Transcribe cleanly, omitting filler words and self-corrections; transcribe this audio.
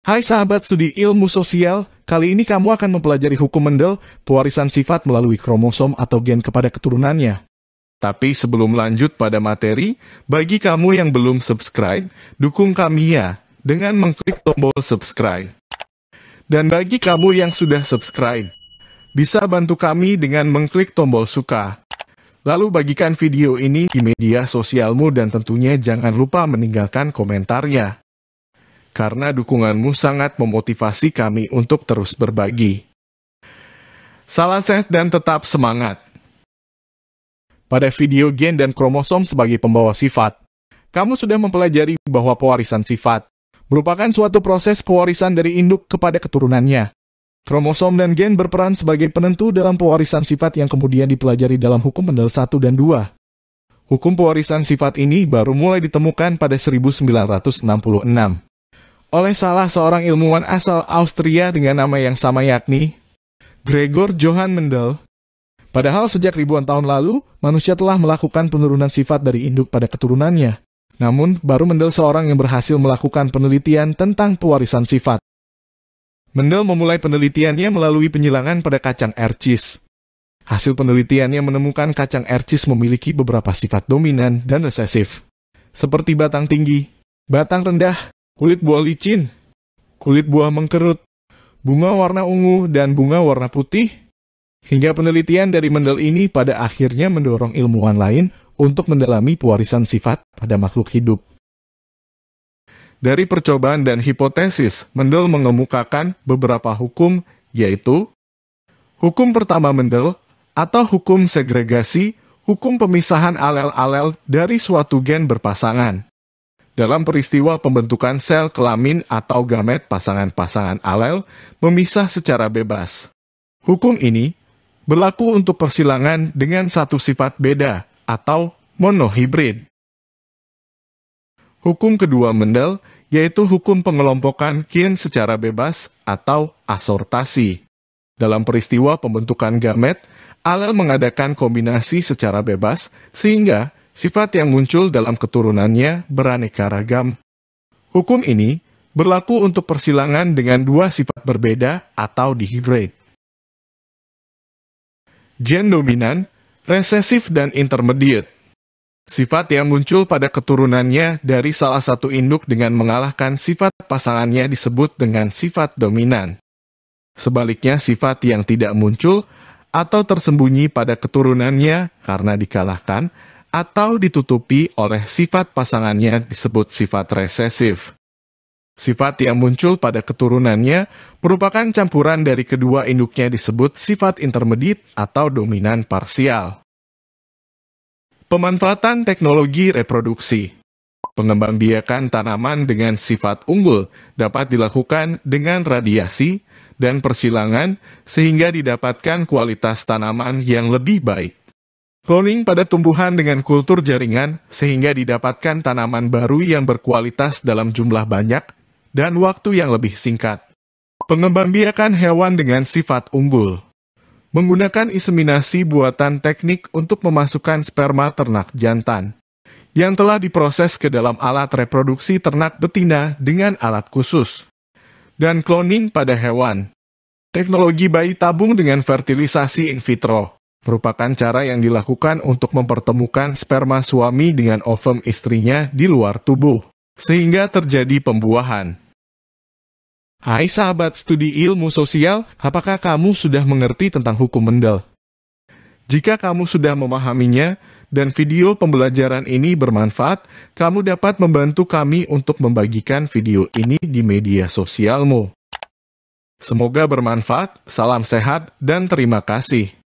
Hai sahabat studi ilmu sosial, kali ini kamu akan mempelajari hukum Mendel, pewarisan sifat melalui kromosom atau gen kepada keturunannya. Tapi sebelum lanjut pada materi, bagi kamu yang belum subscribe, dukung kami ya, dengan mengklik tombol subscribe. Dan bagi kamu yang sudah subscribe, bisa bantu kami dengan mengklik tombol suka. Lalu bagikan video ini di media sosialmu dan tentunya jangan lupa meninggalkan komentarnya. Karena dukunganmu sangat memotivasi kami untuk terus berbagi. Salam sehat dan tetap semangat. Pada video gen dan kromosom sebagai pembawa sifat, kamu sudah mempelajari bahwa pewarisan sifat merupakan suatu proses pewarisan dari induk kepada keturunannya. Kromosom dan gen berperan sebagai penentu dalam pewarisan sifat yang kemudian dipelajari dalam hukum Mendel 1 dan 2. Hukum pewarisan sifat ini baru mulai ditemukan pada 1966. Oleh salah seorang ilmuwan asal Austria dengan nama yang sama yakni Gregor Johann Mendel. Padahal sejak ribuan tahun lalu, manusia telah melakukan penurunan sifat dari induk pada keturunannya. Namun, baru Mendel seorang yang berhasil melakukan penelitian tentang pewarisan sifat. Mendel memulai penelitiannya melalui penyilangan pada kacang ercis. Hasil penelitiannya menemukan kacang ercis memiliki beberapa sifat dominan dan resesif, seperti batang tinggi, batang rendah, kulit buah licin, kulit buah mengkerut, bunga warna ungu, dan bunga warna putih. Hingga penelitian dari Mendel ini pada akhirnya mendorong ilmuwan lain untuk mendalami pewarisan sifat pada makhluk hidup. Dari percobaan dan hipotesis, Mendel mengemukakan beberapa hukum, yaitu hukum pertama Mendel atau hukum segregasi, hukum pemisahan alel-alel dari suatu gen berpasangan. Dalam peristiwa pembentukan sel kelamin atau gamet pasangan-pasangan alel memisah secara bebas. Hukum ini berlaku untuk persilangan dengan satu sifat beda atau monohibrid. Hukum kedua Mendel yaitu hukum pengelompokan gen secara bebas atau asortasi. Dalam peristiwa pembentukan gamet, alel mengadakan kombinasi secara bebas sehingga sifat yang muncul dalam keturunannya beraneka ragam. Hukum ini berlaku untuk persilangan dengan dua sifat berbeda atau dihibrid. Gen dominan, resesif, dan intermediate. Sifat yang muncul pada keturunannya dari salah satu induk dengan mengalahkan sifat pasangannya disebut dengan sifat dominan. Sebaliknya, sifat yang tidak muncul atau tersembunyi pada keturunannya karena dikalahkan atau ditutupi oleh sifat pasangannya disebut sifat resesif. Sifat yang muncul pada keturunannya merupakan campuran dari kedua induknya disebut sifat intermediate atau dominan parsial. Pemanfaatan teknologi reproduksi. Pengembangbiakan tanaman dengan sifat unggul dapat dilakukan dengan radiasi dan persilangan sehingga didapatkan kualitas tanaman yang lebih baik. Cloning pada tumbuhan dengan kultur jaringan sehingga didapatkan tanaman baru yang berkualitas dalam jumlah banyak dan waktu yang lebih singkat. Pengembangbiakan hewan dengan sifat unggul. Menggunakan inseminasi buatan teknik untuk memasukkan sperma ternak jantan yang telah diproses ke dalam alat reproduksi ternak betina dengan alat khusus. Dan cloning pada hewan. Teknologi bayi tabung dengan fertilisasi in vitro merupakan cara yang dilakukan untuk mempertemukan sperma suami dengan ovum istrinya di luar tubuh, sehingga terjadi pembuahan. Hai sahabat studi ilmu sosial, apakah kamu sudah mengerti tentang hukum Mendel? Jika kamu sudah memahaminya, dan video pembelajaran ini bermanfaat, kamu dapat membantu kami untuk membagikan video ini di media sosialmu. Semoga bermanfaat, salam sehat, dan terima kasih.